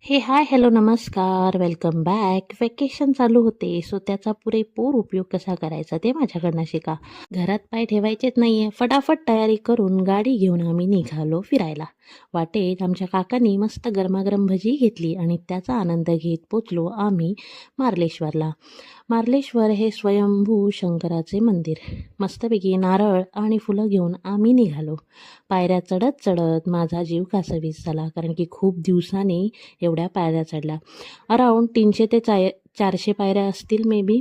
Hi hello नमस्कार welcome back. Vacation चालू होते सो त्याचा पुरेपूर उपयोग कसा करायचा ते माझ्याकडनं शिका. घरात पाय ठेवायचेच नाही आहे, फटाफट तयारी करून गाडी घेऊन आम्ही निघालो फिरायला. वाटेत आमच्या काकांनी मस्त गरमागरम भजी घेतली आणि त्याचा आनंद घेत पोचलो आम्ही मार्लेश्वरला. मार्लेश्वर हे स्वयंभू शंकराचे मंदिर. मस्तपैकी नारळ आणि फुलं घेऊन आम्ही निघालो. पायऱ्या चढत चढत माझा जीव कासावीस झाला, कारण की खूप दिवसांनी एवढ्या पायऱ्या चढल्या. अराऊंड 300 ते 400 पायऱ्या असतील मे बी.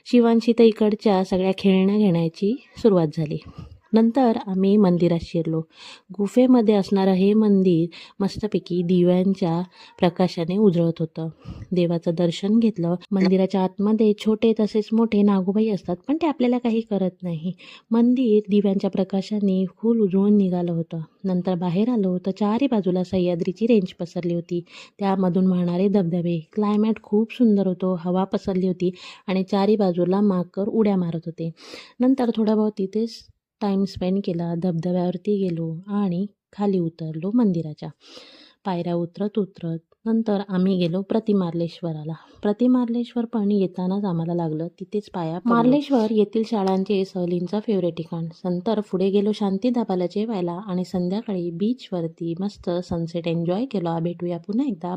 शिवांशी तर इकडच्या सगळ्या खेळण्या घेण्याची सुरुवात झाली. नंतर आम्ही मंदिरात शिरलो. गुफेमध्ये असणारं हे मंदिर मस्तपैकी दिव्यांच्या प्रकाशाने उजळत होतं. देवाचं दर्शन घेतलं. मंदिराच्या आतमध्ये छोटे तसेच मोठे नागोबाई असतात, पण ते आपल्याला काही करत नाही. मंदिर दिव्यांच्या प्रकाशाने फुल उजळून निघालं होतं. नंतर बाहेर आलो तर चारही बाजूला सह्याद्रीची रेंज पसरली होती. त्यामधून वाहणारे धबधबे. क्लायमेट खूप सुंदर होतं. हवा पसरली होती आणि चारही बाजूला माकड उड्या मारत होते. नंतर थोडा बहुत तिथेच टाईम स्पेंड केला. धबधब्यावरती गेलो आणि खाली उतरलो मंदिराच्या. पायऱ्या उतरत उतरत नंतर आम्ही गेलो प्रतिमार्लेश्वराला. प्रतिमार्लेश्वर पण येतानाच आम्हाला लागलं. तिथेच पाया पडलो. मार्लेश्वर येथील शाळांचे सहलींचा फेवरेट ठिकाण. नंतर पुढे गेलो शांतीधाबाला जेवायला आणि संध्याकाळी बीचवरती मस्त सनसेट एन्जॉय केला. भेटूया पुन्हा एकदा.